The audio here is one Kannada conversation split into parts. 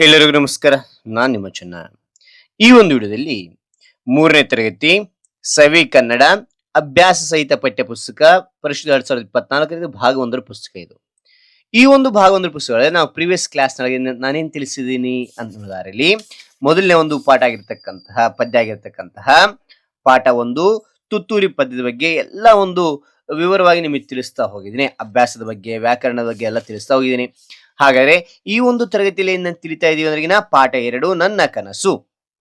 ಎಲ್ಲರಿಗೂ ನಮಸ್ಕಾರ. ನಾನು ನಿಮ್ಮ ಚೆನ್ನ. ಈ ಒಂದು ವಿಡಿಯೋದಲ್ಲಿ 3ನೇ ತರಗತಿ ಸವಿ ಕನ್ನಡ ಅಭ್ಯಾಸ ಸಹಿತ ಪಠ್ಯ ಪುಸ್ತಕ ಪರಿಶುದ್ಧ 2024 ಭಾಗ 1 ಪುಸ್ತಕ ಇದು. ಈ ಒಂದು ಭಾಗ 1 ಪುಸ್ತಕಗಳಲ್ಲಿ ನಾವು ಪ್ರೀವಿಯಸ್ ಕ್ಲಾಸ್ ನಲ್ಲಿ ನಾನೇನ್ ತಿಳಿಸಿದ್ದೀನಿ ಅನ್ನೋದಾರಲ್ಲಿ ಮೊದಲನೇ ಒಂದು ಪಾಠ ಆಗಿರ್ತಕ್ಕಂತಹ ಪದ್ಯ ಆಗಿರ್ತಕ್ಕಂತಹ ಪಾಠ 1 ತುತ್ತೂರಿ ಪದ್ಯದ ಬಗ್ಗೆ ಎಲ್ಲ ಒಂದು ವಿವರವಾಗಿ ನಿಮಗೆ ತಿಳಿಸ್ತಾ ಹೋಗಿದ್ದೀನಿ. ಅಭ್ಯಾಸದ ಬಗ್ಗೆ, ವ್ಯಾಕರಣದ ಬಗ್ಗೆ ಎಲ್ಲ ತಿಳಿಸ್ತಾ ಹೋಗಿದ್ದೀನಿ. ಹಾಗಾದ್ರೆ ಈ ಒಂದು ತರಗತಿಯಲ್ಲಿ ಏನ್ ತಿಳಿತಾ ಇದೀವಿ ಅಂದ್ರೆ ಪಾಠ 2 ನನ್ನ ಕನಸು.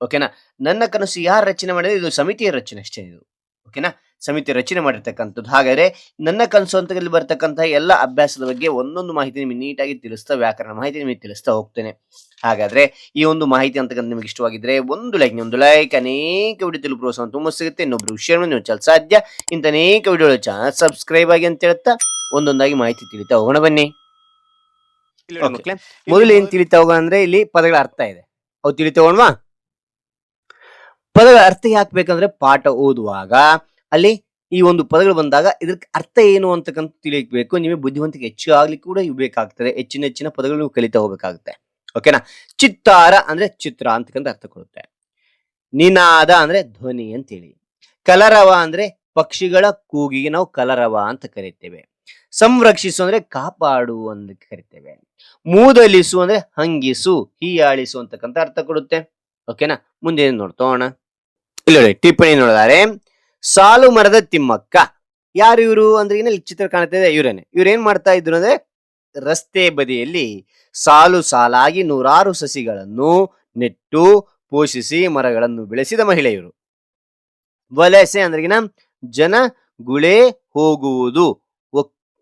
ಓಕೆನಾ? ನನ್ನ ಕನಸು ಯಾರು ರಚನೆ ಮಾಡಿದ್ರೆ ಇದು ಸಮಿತಿಯ ರಚನೆ ಅಷ್ಟೇ ಇದು. ಓಕೆನಾ? ಸಮಿತಿ ರಚನೆ ಮಾಡಿರ್ತಕ್ಕಂಥದ್ದು. ಹಾಗಾದ್ರೆ ನನ್ನ ಕನಸು ಅಂತ ಬರ್ತಕ್ಕಂತಹ ಎಲ್ಲ ಅಭ್ಯಾಸದ ಬಗ್ಗೆ ಒಂದೊಂದು ಮಾಹಿತಿ ನಿಮಗೆ ನೀಟಾಗಿ ತಿಳಿಸ್ತಾ, ವ್ಯಾಕರಣ ಮಾಹಿತಿ ನಿಮಗೆ ತಿಳಿಸ್ತಾ ಹೋಗ್ತೇನೆ. ಹಾಗಾದ್ರೆ ಈ ಒಂದು ಮಾಹಿತಿ ಅಂತಕ್ಕಂಥ ನಿಮಗೆ ಇಷ್ಟವಾಗಿದ್ರೆ ಒಂದು ಲೈಕ್ ಅನೇಕ ವಿಡಿಯೋ ತಿಳಿದು ಪ್ರೋತ್ಸಾಹ ತುಂಬ ಸಿಗುತ್ತೆ. ಇನ್ನೊಬ್ರು ಶೇರ್ ಮಾಡಿ ನೀವು ಸಾಧ್ಯ. ಇಂಥ ಅನೇಕ ವಿಡಿಯೋಗಳ ಚಾನಲ್ ಸಬ್ಸ್ಕ್ರೈಬ್ ಆಗಿ ಅಂತ ಹೇಳ್ತಾ ಒಂದೊಂದಾಗಿ ಮಾಹಿತಿ ತಿಳಿತಾ ಹೋಗೋಣ ಬನ್ನಿ. ಮೊದಲು ಏನ್ ತಿಳಿತಾ ಹೋಗೋಣ ಅಂದ್ರೆ ಇಲ್ಲಿ ಪದಗಳ ಅರ್ಥ ಇದೆ, ಅವು ತಿಳಿತಾ ಹೋಗೋಣವಾ? ಪದಗಳ ಅರ್ಥ ಹಾಕ್ಬೇಕಂದ್ರೆ ಪಾಠ ಓದುವಾಗ ಅಲ್ಲಿ ಈ ಒಂದು ಪದಗಳು ಬಂದಾಗ ಇದಕ್ಕೆ ಅರ್ಥ ಏನು ಅಂತಕ್ಕಂಥ ತಿಳಿಯಬೇಕು. ನಿಮಗೆ ಬುದ್ಧಿವಂತಿಕೆ ಹೆಚ್ಚು ಆಗ್ಲಿಕ್ಕೆ ಕೂಡ ಇವು ಬೇಕಾಗ್ತದೆ. ಹೆಚ್ಚಿನ ಪದಗಳು ನೀವು ಕಲಿತಾ ಹೋಗ್ಬೇಕಾಗುತ್ತೆ. ಓಕೆನಾ? ಚಿತ್ತಾರ ಅಂದ್ರೆ ಚಿತ್ರ ಅಂತಕ್ಕಂಥ ಅರ್ಥ ಕೊಡುತ್ತೆ. ನಿನಾದ ಅಂದ್ರೆ ಧ್ವನಿ ಅಂತೇಳಿ. ಕಲರವ ಅಂದ್ರೆ ಪಕ್ಷಿಗಳ ಕೂಗಿಗೆ ನಾವು ಕಲರವ ಅಂತ ಕರಿತೇವೆ. ಸಂರಕ್ಷಿಸು ಅಂದ್ರೆ ಕಾಪಾಡು ಅಂತ ಕರಿತೇವೆ. ಮೂದಲಿಸು ಅಂದ್ರೆ ಹಂಗಿಸು, ಹೀಯಾಳಿಸು ಅಂತಕ್ಕಂಥ ಅರ್ಥ ಕೊಡುತ್ತೆ. ಓಕೆನಾ? ಮುಂದೆ ನೋಡ್ತೋಣ. ಇಲ್ಲಿ ಟಿಪ್ಪಣಿ ನೋಡಿದಾರೆ. ಸಾಲು ಮರದ ತಿಮ್ಮಕ್ಕ ಯಾರು ಇವರು ಅಂದ್ರೆ ಇಲ್ಲಿ ಚಿತ್ರ ಕಾಣ್ತಾ ಇದೆ, ಇವ್ರೇನೆ. ಇವ್ರೇನ್ ಮಾಡ್ತಾ ಇದ್ರು ಅಂದ್ರೆ ರಸ್ತೆ ಬದಿಯಲ್ಲಿ ಸಾಲು ಸಾಲಾಗಿ 100 ಸಸಿಗಳನ್ನು ನೆಟ್ಟು ಪೋಷಿಸಿ ಮರಗಳನ್ನು ಬೆಳೆಸಿದ ಮಹಿಳೆ ಇವರು. ವಲಸೆ ಅಂದ್ರೆ ಜನ ಗುಳೆ ಹೋಗುವುದು,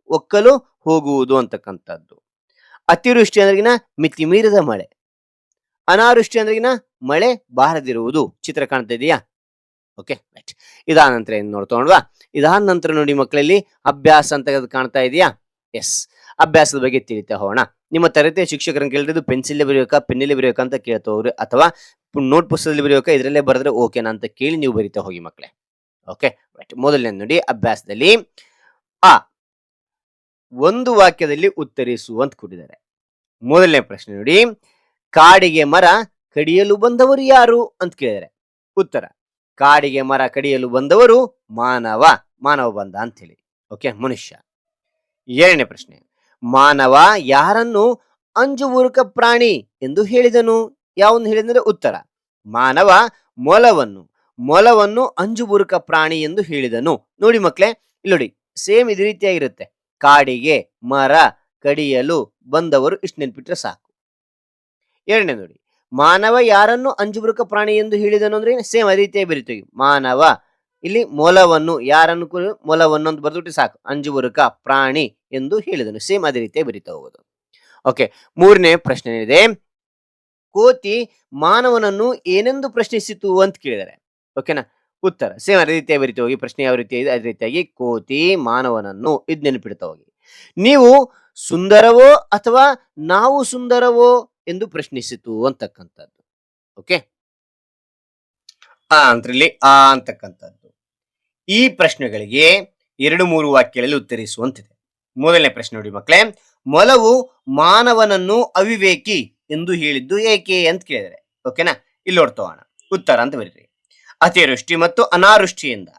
ಒಕ್ಕಲು ಹೋಗುವುದು ಅಂತಕ್ಕಂಥದ್ದು. ಅತಿವೃಷ್ಟಿ ಅಂದ್ರಿಗಿನ ಮಿತಿ ಮೀರಿದ ಮಳೆ. ಅನಾವೃಷ್ಟಿ ಅಂದ್ರಿಗಿನ ಮಳೆ ಬಾರದಿರುವುದು. ಚಿತ್ರ ಕಾಣ್ತಾ ಇದೆಯಾ? Okay, right. ಇದಾದ ನಂತರ ಏನ್ ನೋಡ್ತೋಣವಾ? ಇದಾದ ನಂತರ ನೋಡಿ ಮಕ್ಕಳಲ್ಲಿ ಅಭ್ಯಾಸ ಅಂತ ಕಾಣ್ತಾ ಇದೆಯಾ? ಎಸ್, ಅಭ್ಯಾಸದ ಬಗ್ಗೆ ತಿಳಿತಾ ಹೋಗೋಣ. ನಿಮ್ಮ ತರಗತಿಯ ಶಿಕ್ಷಕರನ್ನು ಕೇಳಿದ್ರು ಪೆನ್ಸಿಲ್ ಬರೆಯೋಕ, ಪೆನ್ನಲ್ಲಿ ಬರೆಯೋಕ ಅಂತ ಕೇಳ್ತವ್ರು, ಅಥವಾ ನೋಟ್ ಪುಸ್ತಕದಲ್ಲಿ ಬರೆಯೋಕ, ಇದರಲ್ಲೇ ಬರೆದ್ರೆ ಓಕೆನಾ ಅಂತ ಕೇಳಿ ನೀವು ಬರಿತಾ ಹೋಗಿ ಮಕ್ಕಳೇ. Okay, right. ಮೊದಲನೇ ನೋಡಿ ಅಭ್ಯಾಸದಲ್ಲಿ ಆ ಒಂದು ವಾಕ್ಯದಲ್ಲಿ ಉತ್ತರಿಸು ಅಂತ ಕೊಟ್ಟಿದ್ದಾರೆ. ಮೊದಲನೇ ಪ್ರಶ್ನೆ ನೋಡಿ, ಕಾಡಿಗೆ ಮರ ಕಡಿಯಲು ಬಂದವರು ಯಾರು ಅಂತ ಕೇಳಿದರೆ ಉತ್ತರ ಕಾಡಿಗೆ ಮರ ಕಡಿಯಲು ಬಂದವರು ಮಾನವ. ಮಾನವ ಬಂದ ಅಂತ ಹೇಳಿ. ಓಕೆ, ಮನುಷ್ಯ. ಎರಡನೇ ಪ್ರಶ್ನೆ, ಮಾನವ ಯಾರನ್ನು ಅಂಜುಬುರುಕ ಪ್ರಾಣಿ ಎಂದು ಹೇಳಿದನು? ಯಾವನ್ನು ಹೇಳಿದರೆ ಉತ್ತರ ಮಾನವ ಮೊಲವನ್ನು ಅಂಜುಬುರುಕ ಪ್ರಾಣಿ ಎಂದು ಹೇಳಿದನು. ನೋಡಿ ಮಕ್ಕಳೇ, ಇಲ್ಲಿ ನೋಡಿ ಸೇಮ್ ಇದೇ ರೀತಿಯಾಗಿರುತ್ತೆ. ಕಾಡಿಗೆ ಮರ ಕಡಿಯಲು ಬಂದವರು, ಇಷ್ಟು ನೆನ್ಪಿಟ್ರೆ ಸಾಕು. ಎರಡನೇ ನೋಡಿ, ಮಾನವ ಯಾರನ್ನು ಅಂಜುಬುರುಕ ಪ್ರಾಣಿ ಎಂದು ಹೇಳಿದನು ಅಂದ್ರೆ ಸೇಮ್ ಅದೇ ರೀತಿಯಾಗಿ ಬರೀತೀವಿ. ಮಾನವ ಇಲ್ಲಿ ಮೊಲವನ್ನು ಅಂತ ಬರ್ದುಬಿಟ್ಟು ಸಾಕು. ಅಂಜುಬುರುಕ ಪ್ರಾಣಿ ಎಂದು ಹೇಳಿದನು, ಸೇಮ್ ಅದೇ ರೀತಿಯಾಗಿ ಬರೀತಾ ಹೋಗೋದು. ಓಕೆ, ಮೂರನೇ ಪ್ರಶ್ನೆ ಇದೆ. ಕೋತಿ ಮಾನವನನ್ನು ಏನೆಂದು ಪ್ರಶ್ನಿಸಿತು ಅಂತ ಕೇಳಿದ್ದಾರೆ. ಓಕೆನಾ? ಉತ್ತರ ಸೇಮ್ ಅದೇ ರೀತಿಯಾಗಿ ಬರಿತಾ ಹೋಗಿ. ಪ್ರಶ್ನೆ ಯಾವ ರೀತಿ ಇದೆ ಅದೇ ರೀತಿಯಾಗಿ ಕೋತಿ ಮಾನವನನ್ನು, ಇದು ನೆನಪಿಡ್ತಾ ಹೋಗಿ. ನೀವು ಸುಂದರವೋ ಅಥವಾ ನಾವು ಸುಂದರವೋ ಎಂದು ಪ್ರಶ್ನಿಸಿತು ಅಂತಕ್ಕಂಥದ್ದು. ಓಕೆ, ಅಂತರಲ್ಲಿ ಅಂತಕ್ಕಂಥದ್ದು. ಈ ಪ್ರಶ್ನೆಗಳಿಗೆ 2-3 ವಾಕ್ಯಗಳಲ್ಲಿ ಉತ್ತರಿಸುವಂತಿದೆ. ಮೊದಲನೇ ಪ್ರಶ್ನೆ ನೋಡಿ ಮಕ್ಕಳೇ, ಮೊಲವು ಮಾನವನನ್ನು ಅವಿವೇಕಿ ಎಂದು ಹೇಳಿದ್ದು ಏಕೆ ಅಂತ ಕೇಳಿದರೆ. ಓಕೆನಾ? ಇಲ್ಲಿ ನೋಡ್ತೋಣ. ಉತ್ತರ ಅಂತ ಬರೀರಿ. ಅತಿವೃಷ್ಟಿ ಮತ್ತು ಅನಾವೃಷ್ಟಿಯಿಂದ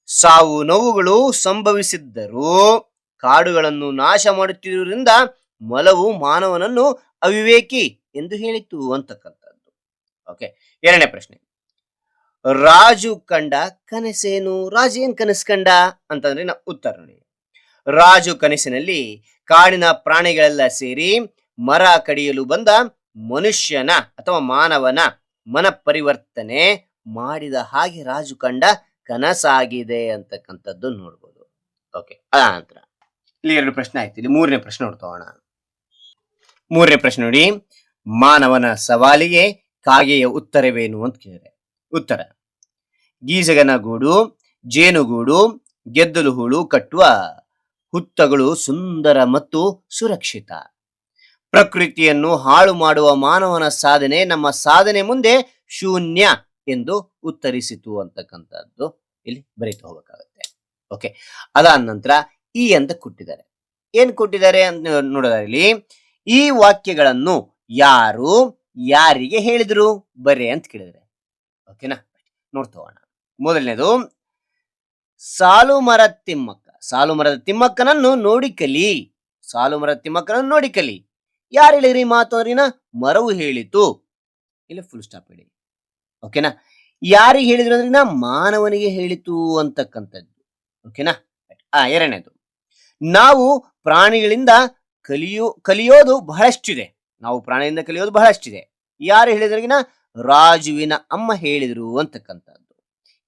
ಸಾವು ನೋವುಗಳು ಸಂಭವಿಸಿದ್ದರೂ ಕಾಡುಗಳನ್ನು ನಾಶ ಮಾಡುತ್ತಿರುವುದರಿಂದ ಮೊಲವು ಮಾನವನನ್ನು ಅವಿವೇಕಿ ಎಂದು ಹೇಳಿತು ಅಂತಕ್ಕಂಥದ್ದು. ಓಕೆ, ಎರಡನೇ ಪ್ರಶ್ನೆ, ರಾಜು ಕಂಡ ಕನಸೇನು? ರಾಜು ಏನ್ ಕನಸು ಕಂಡ ಅಂತಂದ್ರೆ ಉತ್ತರ ನೋಡಿ. ರಾಜು ಕನಸಿನಲ್ಲಿ ಕಾಡಿನ ಪ್ರಾಣಿಗಳೆಲ್ಲ ಸೇರಿ ಮರ ಕಡಿಯಲು ಬಂದ ಮನುಷ್ಯನ ಅಥವಾ ಮಾನವನ ಮನ ಪರಿವರ್ತನೆ ಮಾಡಿದ ಹಾಗೆ ರಾಜು ಕಂಡ ಕನಸಾಗಿದೆ ಅಂತಕ್ಕಂಥದ್ದು ನೋಡ್ಬೋದು. ಓಕೆ, ನಂತರ ಇಲ್ಲಿ 2 ಪ್ರಶ್ನೆ ಆಯ್ತು. ಇಲ್ಲಿ ಮೂರನೇ ಪ್ರಶ್ನೆ ನೋಡ್ತೋಣ. ಮೂರನೇ ಪ್ರಶ್ನೆ ನೋಡಿ, ಮಾನವನ ಸವಾಲಿಗೆ ಕಾಗೆಯ ಉತ್ತರವೇನು ಅಂತ ಕೇಳಿದೆ. ಉತ್ತರ ಗೀಜಗನ ಗೂಡು, ಜೇನುಗೂಡು, ಗೆದ್ದಲು ಹೂಳು ಕಟ್ಟುವ ಹುತ್ತಗಳು ಸುಂದರ ಮತ್ತು ಸುರಕ್ಷಿತ. ಪ್ರಕೃತಿಯನ್ನು ಹಾಳು ಮಾಡುವ ಮಾನವನ ಸಾಧನೆ ನಮ್ಮ ಸಾಧನೆ ಮುಂದೆ ಶೂನ್ಯ ಎಂದು ಉತ್ತರಿಸಿತು ಅಂತಕ್ಕಂಥದ್ದು ಇಲ್ಲಿ ಬರೀತಾ ಹೋಗಬೇಕಾಗುತ್ತೆ. ಓಕೆ, ಅದಾದ ನಂತರ ಈ ಅಂತ ಕೊಟ್ಟಿದ್ದಾರೆ. ಏನ್ ಕೊಟ್ಟಿದ್ದಾರೆ ಅಂತ ನೋಡೋದ್ರಲ್ಲಿ, ಈ ವಾಕ್ಯಗಳನ್ನು ಯಾರು ಯಾರಿಗೆ ಹೇಳಿದ್ರು ಬರೆ ಅಂತ ಕೇಳಿದ್ರೆ. ಓಕೆನಾ, ನೋಡ್ತೋಣ. ಮೊದಲನೇದು ಸಾಲು ಮರದ ತಿಮ್ಮಕ್ಕ. ಸಾಲು ಮರದ ತಿಮ್ಮಕ್ಕನನ್ನು ನೋಡಿ ಕಲಿ. ಸಾಲು ಮರದ ತಿಮ್ಮಕ್ಕನನ್ನು ನೋಡಿ ಕಲಿ. ಯಾರು ಹೇಳಿದ್ರಿ ಈ ಮಾತು ಅಂದ್ರಿನ? ಮರವು ಹೇಳಿತು. ಇಲ್ಲಿ ಫುಲ್ ಸ್ಟಾಪ್ ಇಡಿ. ಓಕೆನಾ, ಯಾರಿಗೆ ಹೇಳಿದ್ರು ಅಂದ್ರಿನ? ಮಾನವನಿಗೆ ಹೇಳಿತು ಅಂತಕ್ಕಂಥದ್ದು. ಓಕೆನಾ. ಎರಡನೇದು, ನಾವು ಪ್ರಾಣಿಗಳಿಂದ ಕಲಿಯೋದು ಬಹಳಷ್ಟಿದೆ. ನಾವು ಪ್ರಾಣಿಗಳಿಂದ ಕಲಿಯೋದು ಬಹಳಷ್ಟಿದೆ. ಯಾರು ಹೇಳಿದ್ರಿಗಿನ? ರಾಜುವಿನ ಅಮ್ಮ ಹೇಳಿದ್ರು ಅಂತಕ್ಕಂಥದ್ದು.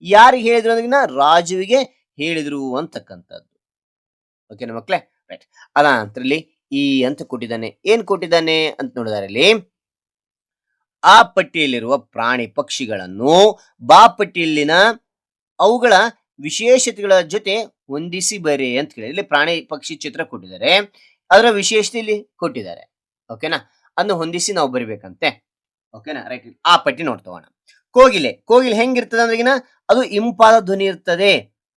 ಯಾರಿಗೆ ಹೇಳಿದ್ರು ಅಂದ್ರಿಗಿನ? ರಾಜುವಿಗೆ ಹೇಳಿದ್ರು ಅಂತಕ್ಕಂಥದ್ದು. ಓಕೆನಾ ಮಕ್ಳೇ, ರೈಟ್. ಅದ ನಂತರಲ್ಲಿ ಈ ಅಂತ ಕೊಟ್ಟಿದ್ದಾನೆ. ಏನ್ ಕೊಟ್ಟಿದ್ದಾನೆ ಅಂತ ನೋಡಿದರೆ ಇಲ್ಲಿ ಆ ಪಟ್ಟಿಯಲ್ಲಿರುವ ಪ್ರಾಣಿ ಪಕ್ಷಿಗಳನ್ನು ಬಾ ಪಟ್ಟಿಯಲ್ಲಿನ ಅವುಗಳ ವಿಶೇಷತೆಗಳ ಜೊತೆ ಹೊಂದಿಸಿ ಬರೆ ಅಂತ ಕೇಳಿ. ಇಲ್ಲಿ ಪ್ರಾಣಿ ಪಕ್ಷಿ ಚಿತ್ರ ಕೊಟ್ಟಿದ್ದಾರೆ, ಅದರ ವಿಶೇಷತೆ ಇಲ್ಲಿ ಕೊಟ್ಟಿದ್ದಾರೆ. ಓಕೆನಾ, ಅದನ್ನು ಹೊಂದಿಸಿ ನಾವು ಬರಿಬೇಕಂತೆ. ಓಕೆನಾ, ರೈಟ್. ಆ ಪಟ್ಟಿ ನೋಡ್ತೋಣ. ಕೋಗಿಲೆ. ಕೋಗಿಲೆ ಹೆಂಗಿರ್ತದೆ ಅಂದ್ರೆಗಿನ? ಅದು ಇಂಪಾದ ಧ್ವನಿ ಇರ್ತದೆ.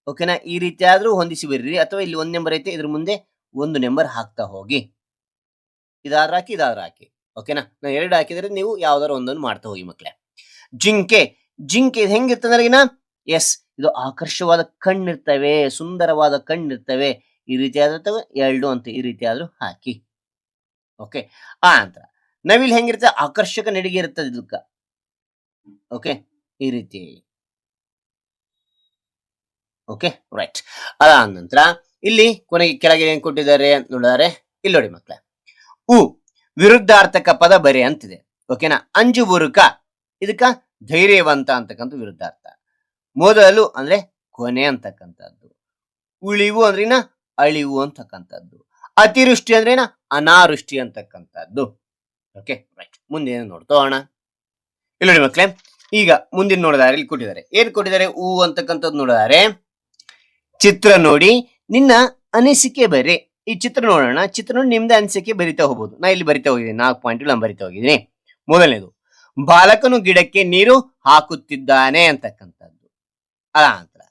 ಓಕೆನಾ, ಈ ರೀತಿ ಆದ್ರೂ ಹೊಂದಿಸಿ ಬರೀರಿ. ಅಥವಾ ಇಲ್ಲಿ 1 ನಂಬರ್ ಐತೆ, ಇದ್ರ ಮುಂದೆ 1 ನಂಬರ್ ಹಾಕ್ತಾ ಹೋಗಿ. ಇದಾದ್ರ ಹಾಕಿ, ಇದಾದ್ರ ಹಾಕಿ. ಓಕೆನಾ, ನಾನು 2 ಹಾಕಿದ್ರೆ ನೀವು ಯಾವ್ದಾರು ಒಂದನ್ನು ಮಾಡ್ತಾ ಹೋಗಿ ಮಕ್ಳೆ. ಜಿಂಕೆ. ಜಿಂಕೆ ಹೆಂಗಿರ್ತದೆ ಅಂದ್ರೆಗಿನ? ಎಸ್, ಇದು ಆಕರ್ಷವಾದ ಕಣ್ಣಿರ್ತವೆ, ಸುಂದರವಾದ ಕಣ್ಣಿರ್ತವೆ. ಈ ರೀತಿ ಆದ್ರೆ 2 ಅಂತ ಈ ರೀತಿ ಆದ್ರೂ ಹಾಕಿ. ಓಕೆ. ಆ ನಂತರ ನವಿಲ್ ಹೆಂಗಿರ್ತದೆ? ಆಕರ್ಷಕ ನಡಿಗೆ ಇರ್ತದೆ ಇದಕ್ಕ. ಓಕೆ, ಈ ರೀತಿ. Okay, right. ಅದಾದ ನಂತರ ಇಲ್ಲಿ ಕೊನೆಗೆ ಕೆಳಗೆ ಏನ್ ಕೊಟ್ಟಿದ್ದಾರೆ ನೋಡಿದರೆ, ಇಲ್ಲಿ ನೋಡಿ ಮಕ್ಳೆ, ವಿರುದ್ಧಾರ್ಥಕ ಪದ ಬರೆ ಅಂತಿದೆ. ಓಕೆನಾ. ಅಂಜುಬುರುಕ, ಇದಕ್ಕ ಧೈರ್ಯವಂತ ಅಂತಕ್ಕಂಥ ವಿರುದ್ಧಾರ್ಥ. ಮೊದಲು ಅಂದ್ರೆ ಕೊನೆ ಅಂತಕ್ಕಂಥದ್ದು. ಉಳಿವು ಅಂದ್ರಿನ? ಅಳಿವು ಅಂತಕ್ಕಂಥದ್ದು. ಅತಿವೃಷ್ಟಿ ಅಂದ್ರೇನ? ಅನಾವೃಷ್ಟಿ ಅಂತಕ್ಕಂಥದ್ದು. Okay, right. ಮುಂದೆ ನೋಡ್ತೋಣ. ಇಲ್ಲಿ ನೋಡಿ ಮಕ್ಳೆ, ಈಗ ಮುಂದಿನ ನೋಡಿದಾರೆ ಇಲ್ಲಿ ಕೊಟ್ಟಿದ್ದಾರೆ. ಏನ್ ಕೊಟ್ಟಿದ್ದಾರೆ? ಅಂತಕ್ಕಂಥದ್ದು ನೋಡಿದಾರೆ. ಚಿತ್ರ ನೋಡಿ ನಿನ್ನ ಅನಿಸಿಕೆ ಬರೆ. ಈ ಚಿತ್ರ ನೋಡೋಣ. ಚಿತ್ರ ನೋಡಿ ನಿಮ್ದೆ ಅನಿಸಿಕೆ ಬರಿತಾ ಹೋಗ್ಬೋದು. ನಾ ಇಲ್ಲಿ ಬರಿತಾ ಹೋಗಿದ್ದೀನಿ, 4 ಪಾಯಿಂಟ್ ನಾನು ಬರಿತಾ ಹೋಗಿದ್ದೀನಿ. ಮೊದಲನೇದು, ಬಾಲಕನು ಗಿಡಕ್ಕೆ ನೀರು ಹಾಕುತ್ತಿದ್ದಾನೆ ಅಂತಕ್ಕಂಥದ್ದು. ಅನಂತರ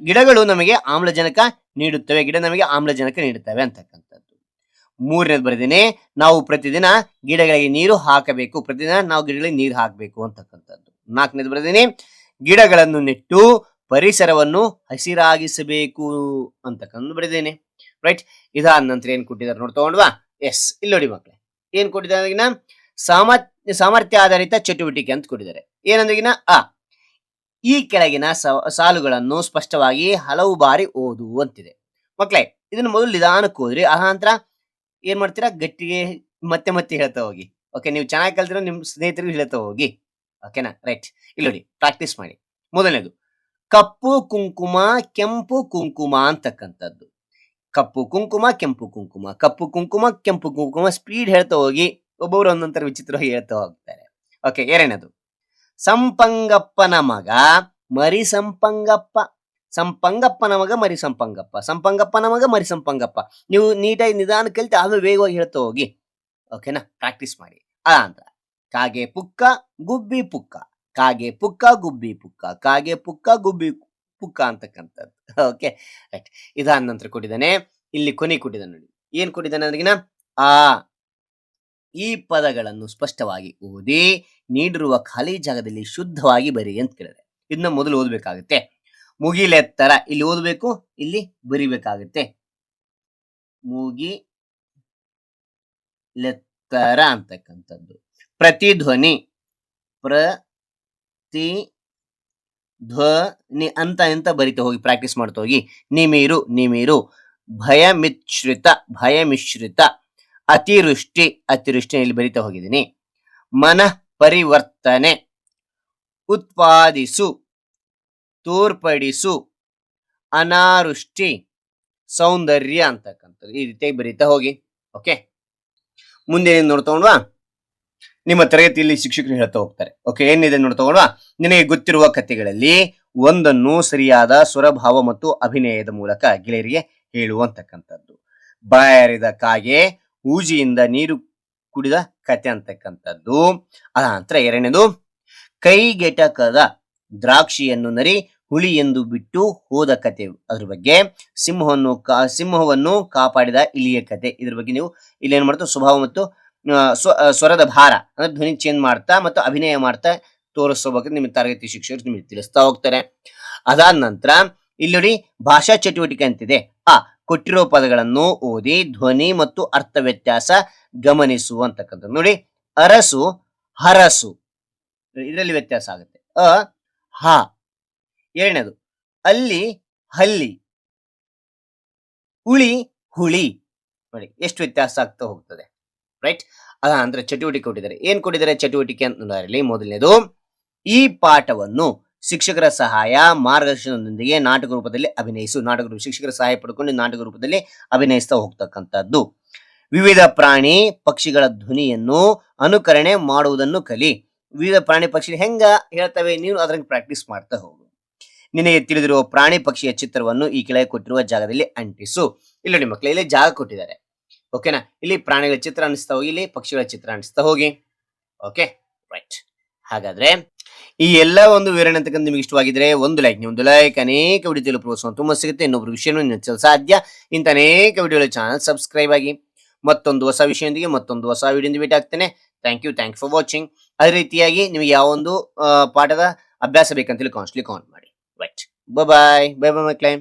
ಗಿಡಗಳು ನಮಗೆ ಆಮ್ಲಜನಕ ನೀಡುತ್ತವೆ. ಗಿಡ ನಮಗೆ ಆಮ್ಲಜನಕ ನೀಡುತ್ತವೆ ಅಂತಕ್ಕಂಥದ್ದು. ಮೂರನೇದು ಬರೆದಿನಿ, ನಾವು ಪ್ರತಿದಿನ ಗಿಡಗಳಿಗೆ ನೀರು ಹಾಕಬೇಕು. ಪ್ರತಿದಿನ ನಾವು ಗಿಡಗಳಿಗೆ ನೀರು ಹಾಕಬೇಕು ಅಂತಕ್ಕಂಥದ್ದು. 4ನೇದು ಬರೆದಿನಿ, ಗಿಡಗಳನ್ನು ನೆಟ್ಟು ಪರಿಸರವನ್ನು ಹಸಿರಾಗಿಸಬೇಕು ಅಂತಕ್ಕಂಥ ಬರೆದೇನೆ. ರೈಟ್. ಇದಾದ ನಂತರ ಏನ್ ಕೊಟ್ಟಿದ್ದಾರೆ ನೋಡ್ತಗೊಂಡ್ವಾ? ಎಸ್, ಇಲ್ಲಿ ನೋಡಿ ಮಕ್ಳೆ, ಏನ್ ಕೊಟ್ಟಿದ್ದಾರೆ? ಸಾಮರ್ಥ್ಯ ಆಧಾರಿತ ಚಟುವಟಿಕೆ ಅಂತ ಕೊಟ್ಟಿದ್ದಾರೆ. ಏನಂದ್ರೆಗಿನ? ಈ ಕೆಳಗಿನ ಸಾಲುಗಳನ್ನು ಸ್ಪಷ್ಟವಾಗಿ ಹಲವು ಬಾರಿ ಓದು ಅಂತಿದೆ. ಮಕ್ಳೇ, ಇದನ್ನ ಮೊದಲು ನಿಧಾನಕ್ಕೆ ಹೋದ್ರಿ, ಆ ನಂತರ ಏನ್ ಮಾಡ್ತೀರಾ? ಗಟ್ಟಿಗೆ ಮತ್ತೆ ಮತ್ತೆ ಹೇಳ್ತಾ ಹೋಗಿ. ಓಕೆ, ನೀವು ಚೆನ್ನಾಗಿ ಕಲ್ತಿರೋ ನಿಮ್ ಸ್ನೇಹಿತರಿಗೂ ಹೇಳ್ತಾ ಹೋಗಿ. ಓಕೆನಾ, ರೈಟ್. ಇಲ್ಲಿ ನೋಡಿ, ಪ್ರಾಕ್ಟೀಸ್ ಮಾಡಿ. ಮೊದಲನೇದು, ಕಪ್ಪು ಕುಂಕುಮ ಕೆಂಪು ಕುಂಕುಮ ಅಂತಕ್ಕಂಥದ್ದು. ಕಪ್ಪು ಕುಂಕುಮ ಕೆಂಪು ಕುಂಕುಮ, ಕಪ್ಪು ಕುಂಕುಮ ಕೆಂಪು ಕುಂಕುಮ. ಸ್ಪೀಡ್ ಹೇಳ್ತಾ ಹೋಗಿ, ಒಬ್ಬೊಬ್ರು ಒಂದೊಂಥರ ವಿಚಿತ್ರವಾಗಿ ಹೇಳ್ತಾ ಹೋಗ್ತಾರೆ. ಓಕೆ, ಎರಡನೇದು, ಸಂಪಂಗಪ್ಪನ ಮಗ ಮರಿ ಸಂಪಂಗಪ್ಪ. ಸಂಪಂಗಪ್ಪನ ಮಗ ಮರಿ ಸಂಪಂಗಪ್ಪ, ಸಂಪಂಗಪ್ಪನ ಮಗ ಮರಿ ಸಂಪಂಗಪ್ಪ. ನೀವು ನೀಟಾಗಿ ನಿಧಾನ ಕಲಿತು ಆಮೇಲೆ ವೇಗವಾಗಿ ಹೇಳ್ತಾ ಹೋಗಿ. ಓಕೆನಾ, ಪ್ರಾಕ್ಟೀಸ್ ಮಾಡಿ. ಅದಂತ ಕಾಗೆ ಪುಕ್ಕ ಗುಬ್ಬಿ ಪುಕ್ಕ, ಕಾಗೆ ಪುಕ್ಕ ಗುಬ್ಬಿ ಪುಕ್ಕ, ಕಾಗೆ ಪುಕ್ಕ ಗುಬ್ಬಿ ಪುಕ್ಕ ಅಂತಕ್ಕಂಥದ್ದು. Okay, right. ಇದಾದ ನಂತರ ಕೊಟ್ಟಿದ್ದಾನೆ, ಇಲ್ಲಿ ಕೊನೆ ಕೊಟ್ಟಿದ್ದಾನೆ ನೋಡಿ. ಏನ್ ಕೊಟ್ಟಿದ್ದಾನೆ ಅಂದ್ರಿಗಿನ? ಈ ಪದಗಳನ್ನು ಸ್ಪಷ್ಟವಾಗಿ ಓದಿ ನೀಡಿರುವ ಖಾಲಿ ಜಾಗದಲ್ಲಿ ಶುದ್ಧವಾಗಿ ಬರಿ ಅಂತ ಕೇಳಿದ್ರೆ, ಇದನ್ನ ಮೊದಲು ಓದಬೇಕಾಗುತ್ತೆ. ಮುಗಿಲೆತ್ತರ, ಇಲ್ಲಿ ಓದಬೇಕು, ಇಲ್ಲಿ ಬರಿಬೇಕಾಗುತ್ತೆ. ಮುಗಿಲೆತ್ತರ ಅಂತಕ್ಕಂಥದ್ದು. ಪ್ರತಿಧ್ವನಿ, ಪ್ರತಿಧ್ವನಿ ಅಂತ ಎಂತ ಬರಿತಾ ಹೋಗಿ, ಪ್ರಾಕ್ಟೀಸ್ ಮಾಡ್ತಾ ಹೋಗಿ. ನಿಮಿರು, ನಿಮಿರು. ಭಯಮಿಶ್ರಿತ, ಭಯಮಿಶ್ರಿತ. ಅತಿವೃಷ್ಟಿ, ಅತಿವೃಷ್ಟಿ ಇಲ್ಲಿ ಬರಿತಾ ಹೋಗಿದ್ದೀನಿ. ಮನಃ ಪರಿವರ್ತನೆ. ಉತ್ಪಾದಿಸು, ತೋರ್ಪಡಿಸು. ಅನಾವೃಷ್ಟಿ, ಸೌಂದರ್ಯ ಅಂತಕ್ಕಂಥದ್ದು. ಈ ರೀತಿಯಾಗಿ ಬರೀತಾ ಹೋಗಿ. ಓಕೆ, ಮುಂದೆ ಏನ್ ನೋಡ್ತಗೊಂಡ್ವಾ? ನಿಮ್ಮ ತರಗತಿಯಲ್ಲಿ ಶಿಕ್ಷಕರು ಹೇಳ್ತಾ ಹೋಗ್ತಾರೆ. ಓಕೆ, ಏನಿದೆ ನೋಡ್ತಗೊಂಡ್ವಾ? ನಿನಗೆ ಗೊತ್ತಿರುವ ಕಥೆಗಳಲ್ಲಿ ಒಂದನ್ನು ಸರಿಯಾದ ಸ್ವರಭಾವ ಮತ್ತು ಅಭಿನಯದ ಮೂಲಕ ಗೆಳೆಯರಿಗೆ ಹೇಳುವಂತಕ್ಕಂಥದ್ದು. ಬಾಯಾರಿದ ಕಾಗೆ ಊಜಿಯಿಂದ ನೀರು ಕುಡಿದ ಕತೆ ಅಂತಕ್ಕಂಥದ್ದು. ಅನಂತರ ಎರಡನೇದು, ಕೈಗೆಟಕದ ದ್ರಾಕ್ಷಿಯನ್ನು ನರಿ ಹುಳಿ ಎಂದು ಬಿಟ್ಟು ಹೋದ ಕತೆ. ಅದ್ರ ಬಗ್ಗೆ. ಸಿಂಹವನ್ನು ಕಾಪಾಡಿದ ಇಲಿಯ ಕತೆ. ಇದ್ರ ಬಗ್ಗೆ ನೀವು ಇಲ್ಲಿ ಏನ್ ಮಾಡ್ತೀವಿ? ಸ್ವಭಾವ ಮತ್ತು ಸ್ವರದ ಭಾರ ಅಂದ್ರೆ ಧ್ವನಿ ಚೇಂಜ್ ಮಾಡ್ತಾ ಮತ್ತು ಅಭಿನಯ ಮಾಡ್ತಾ ತೋರಿಸೋಬೇಕು ನಿಮ್ಮ ತರಗತಿ ಶಿಕ್ಷಕರು ನಿಮಗೆ ತಿಳಿಸ್ತಾ ಹೋಗ್ತಾರೆ. ಅದಾದ ನಂತರ ಇಲ್ಲಿ ನೋಡಿ ಭಾಷಾ ಚಟುವಟಿಕೆ ಅಂತಿದೆ. ಕೊಟ್ಟಿರೋ ಪದಗಳನ್ನು ಓದಿ ಧ್ವನಿ ಮತ್ತು ಅರ್ಥ ವ್ಯತ್ಯಾಸ ಗಮನಿಸು ಅಂತಕ್ಕಂಥದ್ದು. ನೋಡಿ, ಅರಸು ಹರಸು, ಇದರಲ್ಲಿ ವ್ಯತ್ಯಾಸ ಆಗುತ್ತೆ. ಹ. ಎರಡನೇದು ಅಲ್ಲಿ ಹಲ್ಲಿ, ಹುಳಿ ಹುಳಿ. ನೋಡಿ ಎಷ್ಟು ವ್ಯತ್ಯಾಸ ಆಗ್ತಾ ಹೋಗ್ತದೆ, ರೈಟ್? ಅಂದ್ರೆ ಚಟುವಟಿಕೆ ಕೊಟ್ಟಿದ್ದಾರೆ. ಏನ್ ಕೊಟ್ಟಿದ್ದಾರೆ ಚಟುವಟಿಕೆ ಅಂತಂದ್ರೆ, ಮೊದಲನೇದು ಈ ಪಾಠವನ್ನು ಶಿಕ್ಷಕರ ಸಹಾಯ ಮಾರ್ಗದರ್ಶನದೊಂದಿಗೆ ನಾಟಕ ರೂಪದಲ್ಲಿ ಅಭಿನಯಿಸು. ನಾಟಕ ಶಿಕ್ಷಕರ ಸಹಾಯ ಪಡ್ಕೊಂಡು ನಾಟಕ ರೂಪದಲ್ಲಿ ಅಭಿನಯಿಸ್ತಾ ಹೋಗ್ತಕ್ಕಂಥದ್ದು. ವಿವಿಧ ಪ್ರಾಣಿ ಪಕ್ಷಿಗಳ ಧ್ವನಿಯನ್ನು ಅನುಕರಣೆ ಮಾಡುವುದನ್ನು ಕಲಿ. ವಿವಿಧ ಪ್ರಾಣಿ ಪಕ್ಷಿ ಹೆಂಗ ಹೇಳ್ತವೆ, ನೀವು ಅದ್ರ ಪ್ರಾಕ್ಟೀಸ್ ಮಾಡ್ತಾ ಹೋಗು. ನಿನಗೆ ತಿಳಿದಿರುವ ಪ್ರಾಣಿ ಪಕ್ಷಿಯ ಚಿತ್ರವನ್ನು ಈ ಕೆಳಗೆ ಕೊಟ್ಟಿರುವ ಜಾಗದಲ್ಲಿ ಅಂಟಿಸು. ಇಲ್ಲ ನಿಮ್ಮ ಮಕ್ಕಳು ಇಲ್ಲಿ ಜಾಗ ಕೊಟ್ಟಿದ್ದಾರೆ, ಓಕೆನಾ? ಇಲ್ಲಿ ಪ್ರಾಣಿಗಳ ಚಿತ್ರ ಅನಿಸ್ತಾ ಹೋಗಿ, ಇಲ್ಲಿ ಪಕ್ಷಿಗಳ ಚಿತ್ರ ಅನಿಸ್ತಾ ಹೋಗಿ. Okay, right. ಹಾಗಾದ್ರೆ ಈ ಎಲ್ಲ ಒಂದು ವಿವರಣೆ ಅಂತಕ್ಕಂಥ ನಿಮಗೆ ಇಷ್ಟವಾಗಿದ್ರೆ ಒಂದು ಲೈಕ್, ನಿಮ್ದು ಲೈಕ್ ಅನೇಕ ವಿಡಿಯೋ ಪ್ರೋತ್ಸಾಹ ತುಂಬಾ ಸಿಗುತ್ತೆ. ಇನ್ನೊಬ್ರು ವಿಷಯ ಸಾಧ್ಯ. ಇಂಥ ಅನೇಕ ವಿಡಿಯೋ ಚಾನಲ್ ಸಬ್ಸ್ಕ್ರೈಬ್ ಆಗಿ. ಮತ್ತೊಂದು ಹೊಸ ವಿಷಯದೊಂದಿಗೆ ಮತ್ತೊಂದು ಹೊಸ ವಿಡಿಯೋದಿಂದ ಭೇಟಿ ಆಗ್ತೇನೆ. Thank you for watching. ಅದೇ ರೀತಿಯಾಗಿ ನಿಮಗೆ ಯಾವ ಒಂದು ಪಾಠದ ಅಭ್ಯಾಸ ಬೇಕಂತೇಳಿ ಕಾನ್ಸ್ಟ್ಲಿ ಕಾಮೆಂಟ್ ಮಾಡಿ. Right, bye bye bye bye my claim.